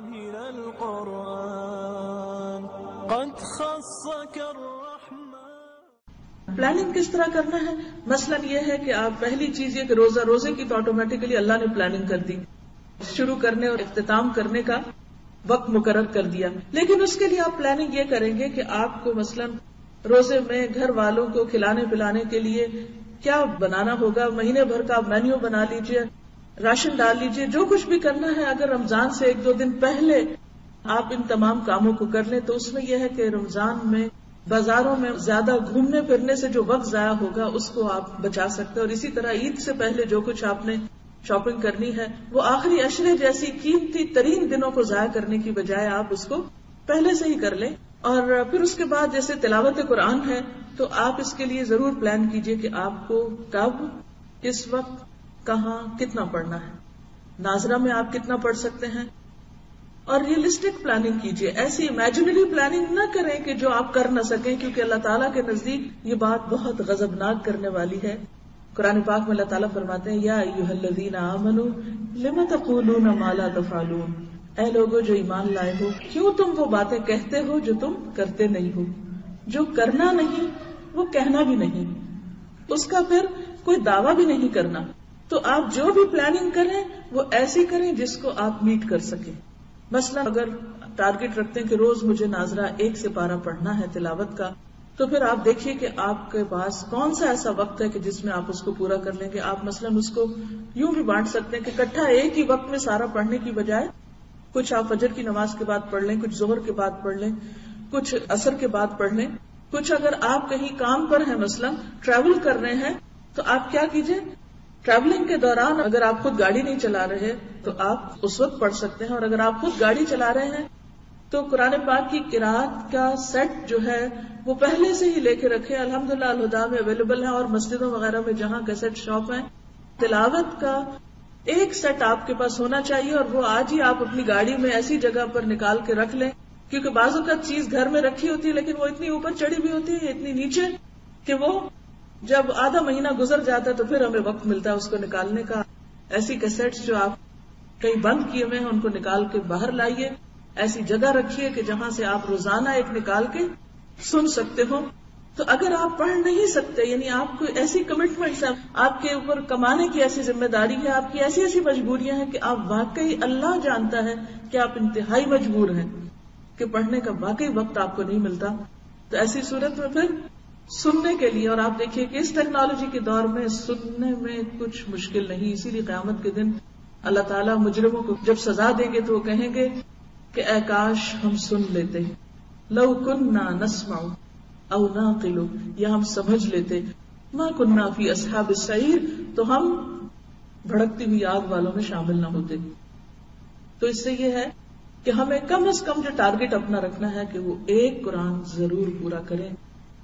من القرآن قد خصك الرحمن. پلاننگ کس طرح کرنا ہے؟ مثلا یہ ہے کہ آپ پہلی چیز یہ کہ روزے کی تو آٹومیٹکلی اللہ نے پلاننگ کر دی، شروع کرنے اور اختتام کرنے کا وقت مقرر کر دیا. لیکن اس کے لیے آپ پلاننگ یہ کریں گے کہ آپ کو مثلا روزے میں گھر والوں کو کھلانے پلانے کے لیے کیا بنانا ہوگا، مہینے بھر کا آپ مینیو بنا لیجئے، راشن ڈال لیجئے، جو کچھ بھی کرنا ہے. اگر رمضان سے 1-2 دن پہلے آپ ان تمام کاموں کو کر لیں تو اس میں یہ ہے کہ رمضان میں بازاروں میں زیادہ گھومنے پھرنے سے جو وقت ضائع ہوگا اس کو آپ بچا سکتے ہیں. اور اسی طرح عید سے پہلے جو کچھ آپ نے شاپنگ کرنی ہے وہ آخری عشرے جیسی قیمتی ترین دنوں کو ضائع کرنے کی بجائے آپ اس کو پہلے سے ہی کر لیں. اور پھر اس کے بعد جیسے تلاوت قرآن ہے تو آپ اس کے لیے ضرور پلان کیجئے کہ آپ کو کب، کس وقت، کہاں، کتنا پڑھنا ہے. ناظرہ میں آپ کتنا پڑھ سکتے ہیں، اور ریئلسٹک پلاننگ کیجئے. ایسی امیجنری پلاننگ نہ کریں کہ جو آپ کر نہ سکیں، کیونکہ اللہ تعالیٰ کے نزدیک یہ بات بہت غضبناک کرنے والی ہے. قرآن پاک میں اللہ تعالیٰ فرماتے ہیں یا ایھا الذین آمنوا لم تقولون ما لا تفعلون، اے لوگو جو ایمان لائے ہو کیوں تم وہ باتیں کہتے ہو جو تم کرتے نہیں ہو. جو کرنا نہیں وہ کہنا بھی نہیں، اس کا پھر کوئی دعویٰ بھی نہیں کرنا. تو آپ جو بھی پلاننگ کریں وہ ایسی کریں جس کو آپ میٹ کر سکیں. مثلا اگر ٹارگٹ رکھتے ہیں کہ روز مجھے ناظرہ 1 سپارہ پڑھنا ہے تلاوت کا، تو پھر آپ دیکھیے کہ آپ کے پاس کون سا ایسا وقت ہے کہ جس میں آپ اس کو پورا کر لیں گے. آپ مثلا اس کو یوں بھی بانٹ سکتے ہیں کہ اکٹھا ایک ہی وقت میں سارا پڑھنے کی بجائے کچھ آپ فجر کی نماز کے بعد پڑھ لیں، کچھ ظہر کے بعد پڑھ لیں، کچھ عصر کے بعد پڑھ لیں. کچھ اگر آپ کہیں کام پر ہیں، مثلا ٹریول کر رہے ہیں، تو آپ کیا کیجئے، ٹریولنگ کے دوران اگر آپ خود گاڑی نہیں چلا رہے تو آپ اس وقت پڑھ سکتے ہیں. اور اگر آپ خود گاڑی چلا رہے ہیں تو قرآن پاک کی قرات کا سیٹ جو ہے وہ پہلے سے ہی لے کے رکھے. الحمدللہ الہدیٰ میں اویلیبل ہے، اور مسجدوں وغیرہ میں جہاں کیسٹ شاپ ہیں، تلاوت کا ایک سیٹ آپ کے پاس ہونا چاہیے. اور وہ آج ہی آپ اپنی گاڑی میں ایسی جگہ پر نکال کے رکھ لیں، کیونکہ بعض اوقات چیز گھر میں رکھی ہوتی ہے لیکن وہ اتنی اوپر چڑھی بھی ہوتی ہے، اتنی نیچے، کہ وہ جب آدھا مہینہ گزر جاتا ہے تو پھر ہمیں وقت ملتا ہے اس کو نکالنے کا. ایسی کیسٹس جو آپ کہیں بند کیے ہوئے ہیں ان کو نکال کے باہر لائیے، ایسی جگہ رکھیے کہ جہاں سے آپ روزانہ ایک نکال کے سن سکتے ہو. تو اگر آپ پڑھ نہیں سکتے، یعنی آپ کو ایسی کمٹمنٹس ہیں، آپ کے اوپر کمانے کی ایسی ذمہ داری ہے، آپ کی ایسی ایسی مجبوریاں ہیں کہ آپ واقعی اللہ جانتا ہے کہ آپ انتہائی مجبور ہیں کہ پڑھنے کا واقعی وقت آپ کو نہیں ملتا. تو ایسی صورت میں پھر سننے کے لیے، اور آپ دیکھیے کہ اس ٹیکنالوجی کے دور میں سننے میں کچھ مشکل نہیں. اسی لیے قیامت کے دن اللہ تعالیٰ مجرموں کو جب سزا دیں گے تو وہ کہیں گے کہ اے کاش ہم سن لیتے، لو کننا نسمع او ناقل، یا ہم سمجھ لیتے، ما کننا فی اصحاب السعیر، تو ہم بھڑکتی ہوئی آگ والوں میں شامل نہ ہوتے. تو اس سے یہ ہے کہ ہمیں کم از کم جو ٹارگٹ اپنا رکھنا ہے کہ وہ ایک قرآن ضرور پورا کریں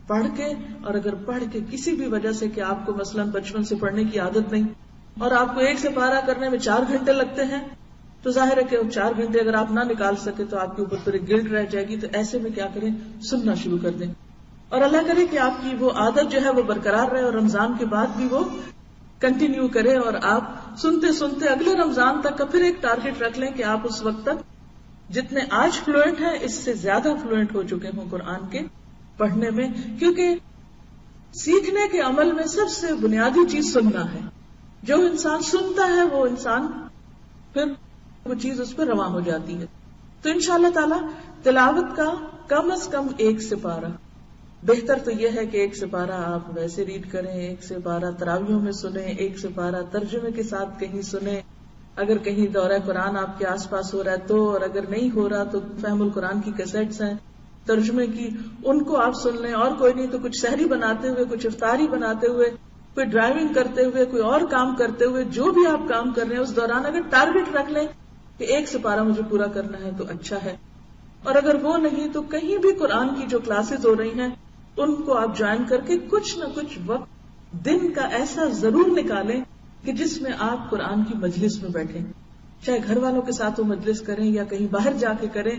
پڑھ کے. اور اگر پڑھ کے کسی بھی وجہ سے کہ آپ کو مثلا بچپن سے پڑھنے کی عادت نہیں اور آپ کو 1 سپارہ کرنے میں 4 گھنٹے لگتے ہیں، تو ظاہر ہے کہ 4 گھنٹے اگر آپ نہ نکال سکے تو آپ کے اوپر پھر گلٹ رہ جائے گی. تو ایسے میں کیا کریں، سننا شروع کر دیں، اور اللہ کرے کہ آپ کی وہ عادت جو ہے وہ برقرار رہے اور رمضان کے بعد بھی وہ کنٹینیو کرے، اور آپ سنتے سنتے اگلے رمضان تک کا پھر ایک ٹارگٹ رکھ لیں کہ آپ اس وقت تک جتنے آج فلوئنٹ ہیں اس سے زیادہ فلوئنٹ ہو چکے ہوں قرآن کے پڑھنے میں. کیونکہ سیکھنے کے عمل میں سب سے بنیادی چیز سننا ہے. جو انسان سنتا ہے وہ انسان پھر وہ چیز اس پر رواں ہو جاتی ہے. تو انشاءاللہ تعالی تلاوت کا کم از کم 1 سپارہ، بہتر تو یہ ہے کہ 1 سپارہ آپ ویسے ریڈ کریں، 1 سپارہ تراویحوں میں سنیں، 1 سپارہ ترجمے کے ساتھ کہیں سنیں. اگر کہیں دورہ قرآن آپ کے آس پاس ہو رہا ہے تو، اور اگر نہیں ہو رہا تو فہم القرآن کی کیسٹس ہیں ترجمے کی، ان کو آپ سن لیں. اور کوئی نہیں تو کچھ سحری بناتے ہوئے، کچھ افطاری بناتے ہوئے، کوئی ڈرائیونگ کرتے ہوئے، کوئی اور کام کرتے ہوئے، جو بھی آپ کام کر رہے ہیں اس دوران اگر ٹارگٹ رکھ لیں کہ 1 سپارہ مجھے پورا کرنا ہے تو اچھا ہے. اور اگر وہ نہیں تو کہیں بھی قرآن کی جو کلاسز ہو رہی ہیں ان کو آپ جوائن کر کے کچھ نہ کچھ وقت دن کا ایسا ضرور نکالیں کہ جس میں آپ قرآن کی مجلس میں بیٹھیں. چاہے گھر والوں کے ساتھ وہ مجلس کریں یا کہیں باہر جا کے کریں،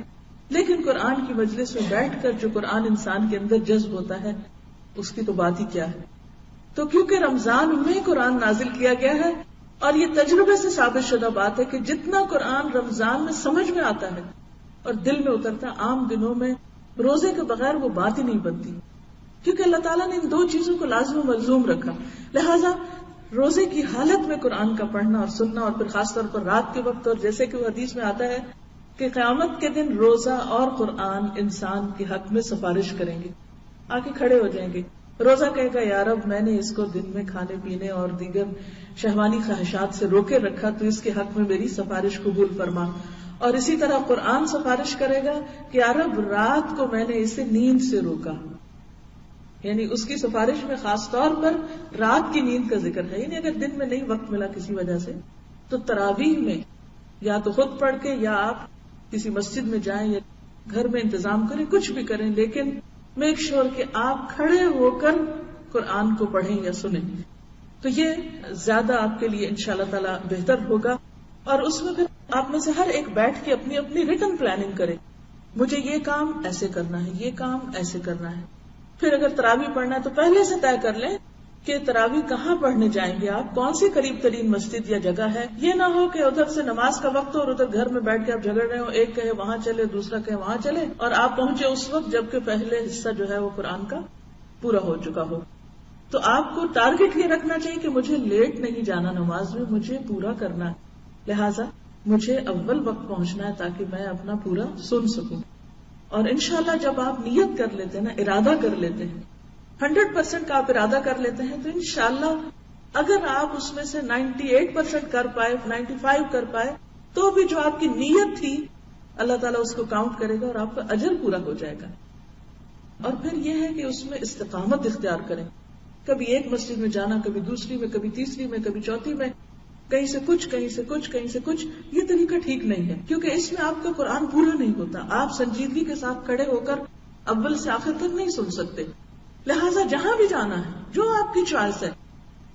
لیکن قرآن کی مجلس میں بیٹھ کر جو قرآن انسان کے اندر جذب ہوتا ہے اس کی تو بات ہی کیا ہے. تو کیونکہ رمضان میں قرآن نازل کیا گیا ہے اور یہ تجربے سے ثابت شدہ بات ہے کہ جتنا قرآن رمضان میں سمجھ میں آتا ہے اور دل میں اترتا ہے، عام دنوں میں روزے کے بغیر وہ بات ہی نہیں بنتی، کیونکہ اللہ تعالیٰ نے ان دو چیزوں کو لازم و ملزوم رکھا. لہذا روزے کی حالت میں قرآن کا پڑھنا اور سننا، اور پھر خاص طور پر رات کے وقت، اور جیسے کہ وہ حدیث میں آتا ہے کہ قیامت کے دن روزہ اور قرآن انسان کے حق میں سفارش کریں گے، آ کے کھڑے ہو جائیں گے. روزہ کہے گا یا رب میں نے اس کو دن میں کھانے پینے اور دیگر شہوانی خواہشات سے روکے رکھا، تو اس کے حق میں میری سفارش قبول فرما. اور اسی طرح قرآن سفارش کرے گا کہ یا رب رات کو میں نے اسے نیند سے روکا. یعنی اس کی سفارش میں خاص طور پر رات کی نیند کا ذکر ہے. یعنی اگر دن میں نہیں وقت ملا کسی وجہ سے تو تراویح میں یا تو خود پڑھ کے یا آپ کسی مسجد میں جائیں یا گھر میں انتظام کریں، کچھ بھی کریں، لیکن میک شور کہ آپ کھڑے ہو کر قرآن کو پڑھیں یا سنیں. تو یہ زیادہ آپ کے لیے انشاءاللہ تعالی بہتر ہوگا. اور اس میں پھر آپ میں سے ہر ایک بیٹھ کے اپنی اپنی ریٹن پلاننگ کرے، مجھے یہ کام ایسے کرنا ہے، یہ کام ایسے کرنا ہے. پھر اگر تراویح پڑھنا ہے تو پہلے سے طے کر لیں کہ تراویح کہاں پڑھنے جائیں گے آپ، کون سی قریب ترین مسجد یا جگہ ہے. یہ نہ ہو کہ ادھر سے نماز کا وقت ہو اور ادھر گھر میں بیٹھ کے آپ جھگڑ رہے ہو، ایک کہے وہاں چلے دوسرا کہے وہاں چلے، اور آپ پہنچے اس وقت جبکہ پہلے حصہ جو ہے وہ قرآن کا پورا ہو چکا ہو. تو آپ کو ٹارگٹ یہ رکھنا چاہیے کہ مجھے لیٹ نہیں جانا نماز میں، مجھے پورا کرنا ہے، لہٰذا مجھے اول وقت پہنچنا ہے تاکہ میں اپنا پورا سن سکوں. اور انشاءاللہ جب آپ نیت کر لیتے ہیں نا، ارادہ کر لیتے ہیں، 100% کا آپ ارادہ کر لیتے ہیں، تو انشاءاللہ اگر آپ اس میں سے 98% کر پائے، 95 کر پائے، تو بھی جو آپ کی نیت تھی اللہ تعالیٰ اس کو کاؤنٹ کرے گا اور آپ کا اجر پورا ہو جائے گا. اور پھر یہ ہے کہ اس میں استقامت اختیار کریں، کبھی ایک مسجد میں جانا، کبھی دوسری میں، کبھی تیسری میں، کبھی چوتھی میں، کہیں سے کچھ کہیں سے کچھ کہیں سے کچھ. یہ طریقہ ٹھیک نہیں ہے، کیونکہ اس میں آپ کا قرآن پورا نہیں ہوتا. آپ سنجیدگی کے ساتھ کھڑے ہو کر اول سے آخر تک نہیں سن سکتے. لہٰذا جہاں بھی جانا ہے، جو آپ کی چوائس ہے،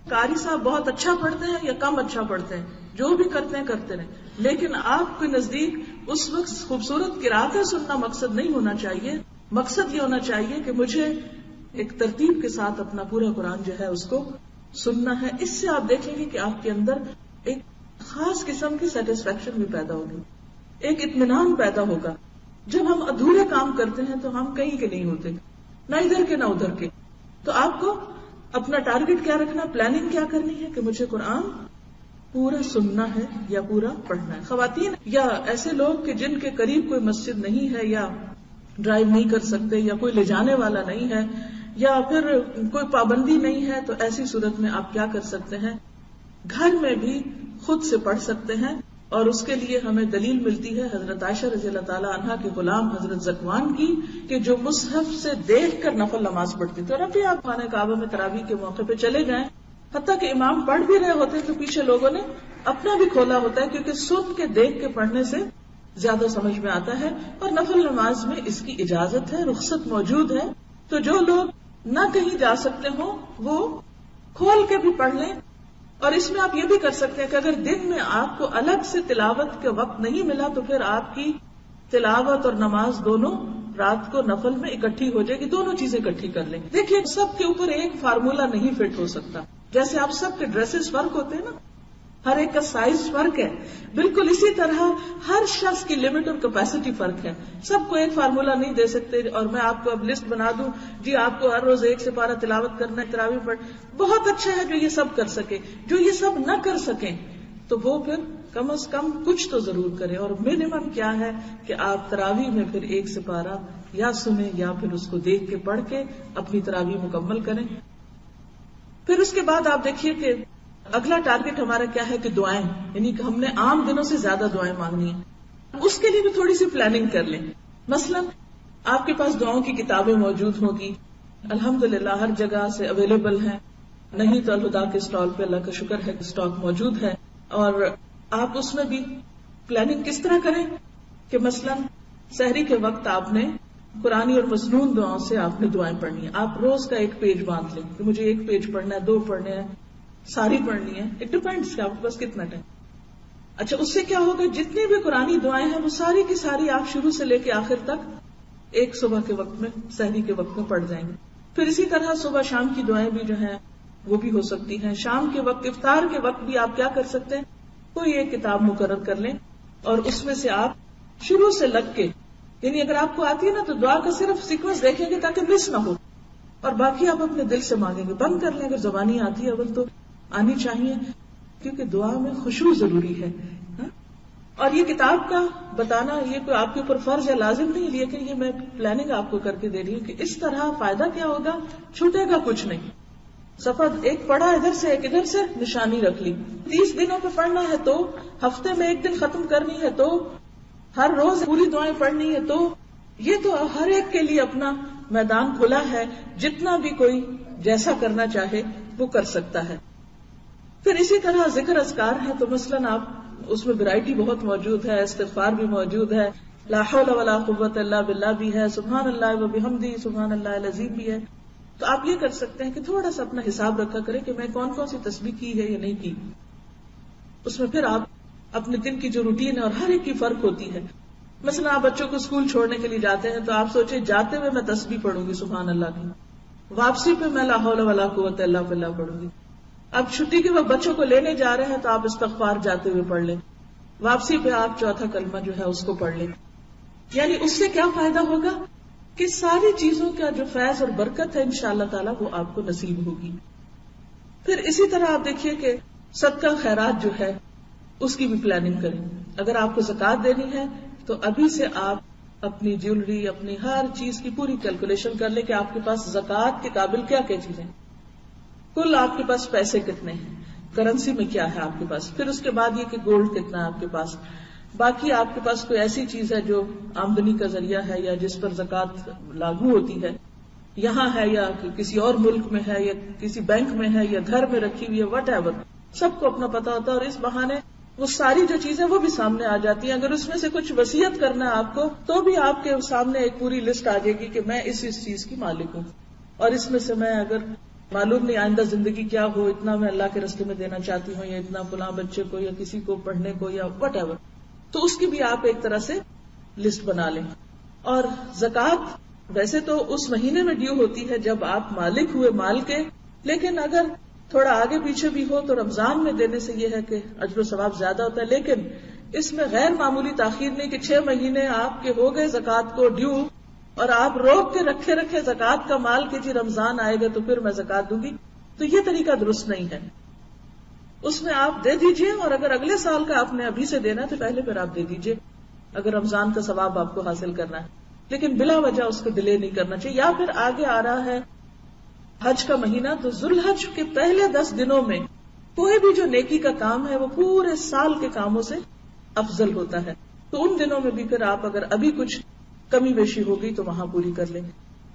قاری صاحب بہت اچھا پڑھتے ہیں یا کم اچھا پڑھتے ہیں، جو بھی کرتے ہیں کرتے رہیں، لیکن آپ کے نزدیک اس وقت خوبصورت قراتیں سننا مقصد نہیں ہونا چاہیے. مقصد یہ ہونا چاہیے کہ مجھے ایک ترتیب کے ساتھ اپنا پورا قرآن جو ہے اس کو سننا ہے. اس سے آپ دیکھیں گے کہ آپ کے اندر ایک خاص قسم کی سیٹسفیکشن بھی پیدا ہوگی، ایک اطمینان پیدا ہوگا. جب ہم ادھورے کام کرتے ہیں تو ہم کہیں کے نہیں ہوتے، نہ ادھر کے نہ ادھر کے. تو آپ کو اپنا ٹارگٹ کیا رکھنا، پلاننگ کیا کرنی ہے کہ مجھے قرآن پورا سننا ہے یا پورا پڑھنا ہے. خواتین یا ایسے لوگ کہ جن کے قریب کوئی مسجد نہیں ہے، یا ڈرائیو نہیں کر سکتے، یا کوئی لے جانے والا نہیں ہے، یا پھر کوئی پابندی نہیں ہے، تو ایسی صورت میں آپ کیا کر سکتے ہیں، گھر میں بھی خود سے پڑھ سکتے ہیں. اور اس کے لیے ہمیں دلیل ملتی ہے حضرت عائشہ رضی اللہ تعالی عنہا کے غلام حضرت زکوان کی، کہ جو مصحف سے دیکھ کر نفل نماز پڑھتی تھی. اور ابھی آپ خانہ کعبہ میں تراویح کے موقع پہ چلے جائیں، حتیٰ کہ امام پڑھ بھی رہے ہوتے ہیں تو پیچھے لوگوں نے اپنا بھی کھولا ہوتا ہے، کیونکہ سن کے دیکھ کے پڑھنے سے زیادہ سمجھ میں آتا ہے. اور نفل نماز میں اس کی اجازت ہے، رخصت موجود ہے. تو جو لوگ نہ کہیں جا سکتے ہوں وہ کھول کے بھی پڑھ لیں. اور اس میں آپ یہ بھی کر سکتے ہیں کہ اگر دن میں آپ کو الگ سے تلاوت کے وقت نہیں ملا تو پھر آپ کی تلاوت اور نماز دونوں رات کو نفل میں اکٹھی ہو جائے گی، دونوں چیزیں اکٹھی کر لیں. دیکھیے سب کے اوپر ایک فارمولا نہیں فٹ ہو سکتا. جیسے آپ سب کے ڈریسز فرق ہوتے ہیں نا، ہر ایک کا سائز فرق ہے، بالکل اسی طرح ہر شخص کی لمٹ اور کیپیسٹی فرق ہے. سب کو ایک فارمولا نہیں دے سکتے. اور میں آپ کو اب لسٹ بنا دوں، جی آپ کو ہر روز 1 سپارہ تلاوت کرنا ہے، تراویح پڑھ، بہت اچھا ہے جو یہ سب کر سکے. جو یہ سب نہ کر سکیں تو وہ پھر کم از کم کچھ تو ضرور کریں. اور منیمم کیا ہے کہ آپ تراویح میں پھر 1 سپارہ یا سنیں یا پھر اس کو دیکھ کے پڑھ کے اپنی تراویح مکمل کریں. پھر اس کے بعد آپ دیکھیے کہ اگلا ٹارگٹ ہمارا کیا ہے کہ دعائیں، یعنی کہ ہم نے عام دنوں سے زیادہ دعائیں مانگنی ہیں. اس کے لیے بھی تھوڑی سی پلاننگ کر لیں. مثلا آپ کے پاس دعاؤں کی کتابیں موجود ہوگی، الحمدللہ ہر جگہ سے اویلیبل ہیں. نہیں تو الہدا کے اسٹال پہ اللہ کا شکر ہے کہ اسٹاک موجود ہے. اور آپ اس میں بھی پلاننگ کس طرح کریں کہ مثلا سحری کے وقت آپ نے قرآنی اور مسنون دعاؤں سے آپ نے دعائیں پڑھنی ہیں. آپ روز کا ایک پیج باندھ لیں کہ مجھے 1 پیج پڑھنا ہے، 2 پڑھنے ہیں، ساری پڑھنی ہے. اٹ ڈیپینڈس کہ آپ کے پاس کتنا ٹائم. اچھا اس سے کیا ہوگا، جتنی بھی قرآنی دعائیں ہیں وہ ساری کی ساری آپ شروع سے لے کے آخر تک ایک صبح کے وقت میں، سحری کے وقت میں پڑھ جائیں گے. پھر اسی طرح صبح شام کی دعائیں بھی جو ہیں وہ بھی ہو سکتی ہیں. شام کے وقت افطار کے وقت بھی آپ کیا کر سکتے ہیں, کوئی ایک کتاب مقرر کر لیں اور اس میں سے آپ شروع سے لگ کے, یعنی اگر آپ کو آتی ہے نا تو دعا کا صرف سیکوینس دیکھیں گے تاکہ مس نہ ہو, اور باقی آپ اپنے دل سے مانگیں گے. بند کر لیں اگر زبانی آتی ہے, اول تو آنی چاہیے کیونکہ دعا میں خشوع ضروری ہے. اور یہ کتاب کا بتانا یہ کوئی آپ کے اوپر فرض یا لازم نہیں, لیکن یہ میں پلاننگ آپ کو کر کے دے رہی ہوں کہ اس طرح فائدہ کیا ہوگا, چھوٹے گا کچھ نہیں. صفحہ ایک پڑھا ادھر سے ایک ادھر سے نشانی رکھ لی. 30 دنوں پہ پڑھنا ہے تو, ہفتے میں ایک دن ختم کرنی ہے تو, ہر روز پوری دعائیں پڑھنی ہے تو, یہ تو ہر ایک کے لیے اپنا میدان کھلا ہے. جتنا بھی کوئی جیسا کرنا چاہے وہ کر سکتا ہے. پھر اسی طرح ذکر اذکار ہے تو مثلاً آپ اس میں ویرائٹی بہت موجود ہے, استغفار بھی موجود ہے, لا حول ولا قوت الا باللہ بھی ہے, سبحان اللہ و بحمدہ سبحان اللہ العظیم بھی ہے. تو آپ یہ کر سکتے ہیں کہ تھوڑا سا اپنا حساب رکھا کریں کہ میں کون کون سی تسبیح کی ہے یا نہیں کی. اس میں پھر آپ اپنے دن کی جو روٹین ہے, اور ہر ایک کی فرق ہوتی ہے. مثلا آپ بچوں کو اسکول چھوڑنے کے لیے جاتے ہیں تو آپ سوچیں جاتے ہوئے میں تسبیح پڑھوں گی سبحان اللہ کی, واپسی پہ میں لا حول ولا قوت الا باللہ پڑھوں گی. اب چھٹی کے وقت بچوں کو لینے جا رہے ہیں تو آپ استغفار جاتے ہوئے پڑھ لیں, واپسی پہ آپ چوتھا کلمہ جو ہے اس کو پڑھ لیں. یعنی اس سے کیا فائدہ ہوگا کہ ساری چیزوں کا جو فیض اور برکت ہے انشاءاللہ تعالیٰ وہ آپ کو نصیب ہوگی. پھر اسی طرح آپ دیکھیے کہ صدقہ خیرات جو ہے اس کی بھی پلاننگ کریں. اگر آپ کو زکوٰۃ دینی ہے تو ابھی سے آپ اپنی جیولری, اپنی ہر چیز کی پوری کیلکولیشن کر لیں کہ آپ کے پاس زکوٰۃ کے قابل کیا کیا چیزیں, کل آپ کے پاس پیسے کتنے ہیں, کرنسی میں کیا ہے آپ کے پاس. پھر اس کے بعد یہ کہ گولڈ کتنا ہے آپ کے پاس, باقی آپ کے پاس کوئی ایسی چیز ہے جو آمدنی کا ذریعہ ہے یا جس پر زکوٰۃ لاگو ہوتی ہے, یہاں ہے یا کسی اور ملک میں ہے یا کسی بینک میں ہے یا گھر میں رکھی ہوئی ہے, وٹ ایور, سب کو اپنا پتا ہوتا ہے. اور اس بہانے وہ ساری جو چیزیں وہ بھی سامنے آ جاتی ہیں. اگر اس میں سے کچھ وصیت کرنا ہے آپ کو تو بھی آپ کے سامنے ایک پوری لسٹ آ جائے گی کہ میں اس چیز کی مالک ہوں, اور اس میں سے میں اگر معلوم نہیں آئندہ زندگی کیا ہو, اتنا میں اللہ کے راستے میں دینا چاہتی ہوں یا اتنا فلاں بچے کو یا کسی کو پڑھنے کو یا وٹ ایور, تو اس کی بھی آپ ایک طرح سے لسٹ بنا لیں. اور زکوٰۃ ویسے تو اس مہینے میں ڈیو ہوتی ہے جب آپ مالک ہوئے مال کے, لیکن اگر تھوڑا آگے پیچھے بھی ہو تو رمضان میں دینے سے یہ ہے کہ اجر و ثواب زیادہ ہوتا ہے. لیکن اس میں غیر معمولی تاخیر نہیں کہ 6 مہینے آپ کے ہو گئے زکوٰۃ کو ڈیو اور آپ روک کے رکھے زکوٰۃ کا مال کہ جی رمضان آئے گا تو پھر میں زکوٰۃ دوں گی. تو یہ طریقہ درست نہیں ہے. اس میں آپ دے دیجئے, اور اگر اگلے سال کا آپ نے ابھی سے دینا ہے تو پہلے پھر آپ دے دیجئے اگر رمضان کا ثواب آپ کو حاصل کرنا ہے, لیکن بلا وجہ اس کو ڈیلے نہیں کرنا چاہیے. یا پھر آگے آ رہا ہے حج کا مہینہ, تو ذوالحج کے پہلے 10 دنوں میں کوئی بھی جو نیکی کا کام ہے وہ پورے سال کے کاموں سے افضل ہوتا ہے. تو ان دنوں میں بھی پھر آپ اگر ابھی کچھ کمی بیشی ہو گئی تو وہاں پوری کر لیں.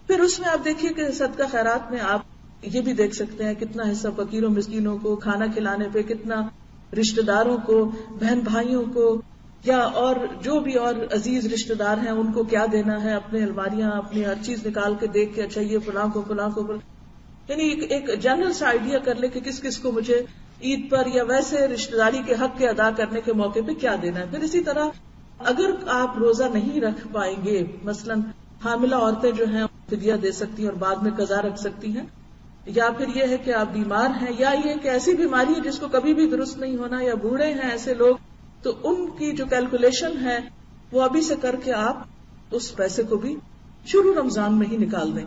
پھر اس میں آپ دیکھیے کہ صدقہ خیرات میں آپ یہ بھی دیکھ سکتے ہیں کتنا حصہ فقیروں مسکینوں کو کھانا کھلانے پہ, کتنا رشتہ داروں کو, بہن بھائیوں کو, یا اور جو بھی اور عزیز رشتہ دار ہیں ان کو کیا دینا ہے. اپنے الماریاں اپنی ہر چیز نکال کے دیکھ کے اچھا یہ فلاں کو یعنی ایک جنرل سا آئیڈیا کر لے کہ کس کس کو مجھے عید پر یا ویسے رشتہ داری کے حق کے ادا کرنے کے موقع پہ کیا دینا ہے. پھر اسی طرح اگر آپ روزہ نہیں رکھ پائیں گے, مثلاً حاملہ عورتیں جو ہیں فدیہ دے سکتی ہیں اور بعد میں قضا رکھ سکتی ہیں, یا پھر یہ ہے کہ آپ بیمار ہیں, یا یہ کہ ایسی بیماری ہے جس کو کبھی بھی درست نہیں ہونا, یا بوڑھے ہیں ایسے لوگ, تو ان کی جو کیلکولیشن ہے وہ ابھی سے کر کے آپ اس پیسے کو بھی شروع رمضان میں ہی نکال دیں.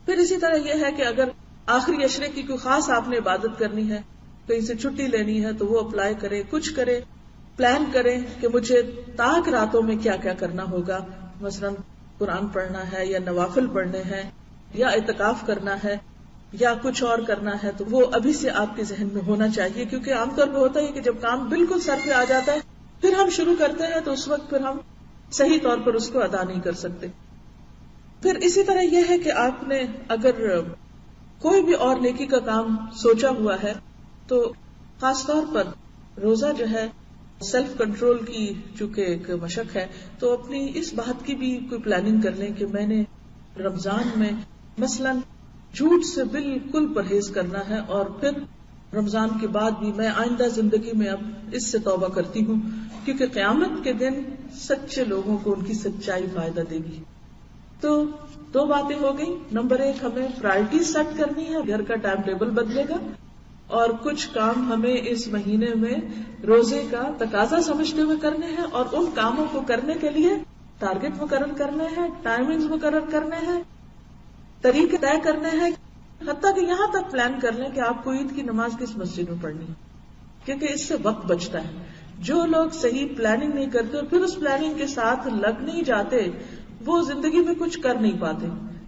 پھر اسی طرح یہ ہے کہ اگر آخری عشرے کی کوئی خاص آپ نے عبادت کرنی ہے, کہیں سے چھٹی لینی ہے, تو وہ اپلائی کرے, کچھ کرے, پلان کریں کہ مجھے تاک راتوں میں کیا کیا کرنا ہوگا. مثلاً قرآن پڑھنا ہے یا نوافل پڑھنے ہیں یا اعتکاف کرنا ہے یا کچھ اور کرنا ہے, تو وہ ابھی سے آپ کے ذہن میں ہونا چاہیے. کیونکہ عام طور پہ ہوتا ہے کہ جب کام بالکل سر پہ آ جاتا ہے پھر ہم شروع کرتے ہیں تو اس وقت پھر ہم صحیح طور پر اس کو ادا نہیں کر سکتے. پھر اسی طرح یہ ہے کہ آپ نے اگر کوئی بھی اور نیکی کا کام سوچا ہوا ہے تو خاص طور پر روزہ جو ہے سیلف کنٹرول کی چونکہ ایک مشق ہے, تو اپنی اس بات کی بھی کوئی پلاننگ کر لیں کہ میں نے رمضان میں مثلاً جھوٹ سے بالکل پرہیز کرنا ہے, اور پھر رمضان کے بعد بھی میں آئندہ زندگی میں اب اس سے توبہ کرتی ہوں, کیونکہ قیامت کے دن سچے لوگوں کو ان کی سچائی فائدہ دے گی. تو دو باتیں ہو گئی. نمبر 1 ہمیں پرائرٹی سیٹ کرنی ہے، گھر کا ٹائم ٹیبل بدلے گا، اور کچھ کام ہمیں اس مہینے میں روزے کا تقاضا سمجھتے ہوئے کرنے ہیں، اور ان کاموں کو کرنے کے لیے ٹارگٹ مقرر کرنے ہیں، ٹائمنگز مقرر کرنے ہیں، طریقے طے کرنے ہیں، حتیٰ کہ یہاں تک پلان کر لیں کہ آپ کو عید کی نماز کس مسجد میں پڑھنی ہے، کیونکہ اس سے وقت بچتا ہے. جو لوگ صحیح پلاننگ نہیں کرتے اور پھر اس پلاننگ کے ساتھ لگ نہیں جاتے، وہ زندگی میں کچھ کر نہیں پاتے،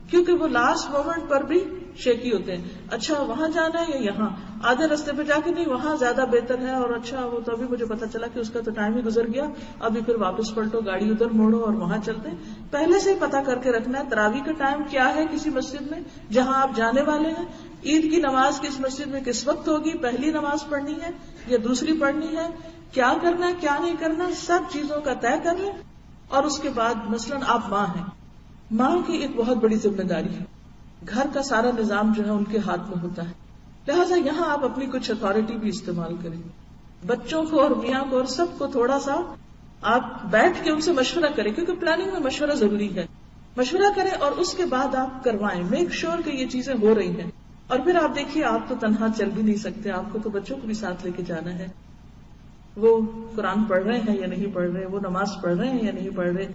کیونکہ وہ لاسٹ مومنٹ پر بھی شیکی ہوتے ہیں. اچھا وہاں جانا ہے یا یہاں، آدھے رستے پہ جا کے نہیں وہاں زیادہ بہتر ہے، اور اچھا وہ تو ابھی مجھے پتا چلا کہ اس کا تو ٹائم ہی گزر گیا، ابھی پھر واپس پلٹو، گاڑی ادھر موڑو اور وہاں چلتے. پہلے سے ہی پتا کر کے رکھنا ہے تراویح کا ٹائم کیا ہے کسی مسجد میں جہاں آپ جانے والے ہیں، عید کی نماز کس مسجد میں کس وقت ہوگی، پہلی نماز پڑھنی ہے یا دوسری پڑھنی ہے، کیا کرنا ہے کیا نہیں کرنا، سب چیزوں کا طے کر لیں. اور اس کے بعد مثلاً آپ ماں ہیں، ماں کی ایک بہت بڑی ذمہ داری ہے، گھر کا سارا نظام جو ہے ان کے ہاتھ میں ہوتا ہے، لہٰذا یہاں آپ اپنی کچھ اتھارٹی بھی استعمال کریں. بچوں کو اور میاں کو اور سب کو تھوڑا سا آپ بیٹھ کے ان سے مشورہ کریں، کیونکہ پلاننگ میں مشورہ ضروری ہے. مشورہ کریں اور اس کے بعد آپ کروائیں، میک شور کہ یہ چیزیں ہو رہی ہیں. اور پھر آپ دیکھیے آپ تو تنہا چل بھی نہیں سکتے، آپ کو تو بچوں کو بھی ساتھ لے کے جانا ہے. وہ قرآن پڑھ رہے ہیں یا نہیں پڑھ رہے، وہ نماز پڑھ رہے ہیں یا نہیں پڑھ رہے،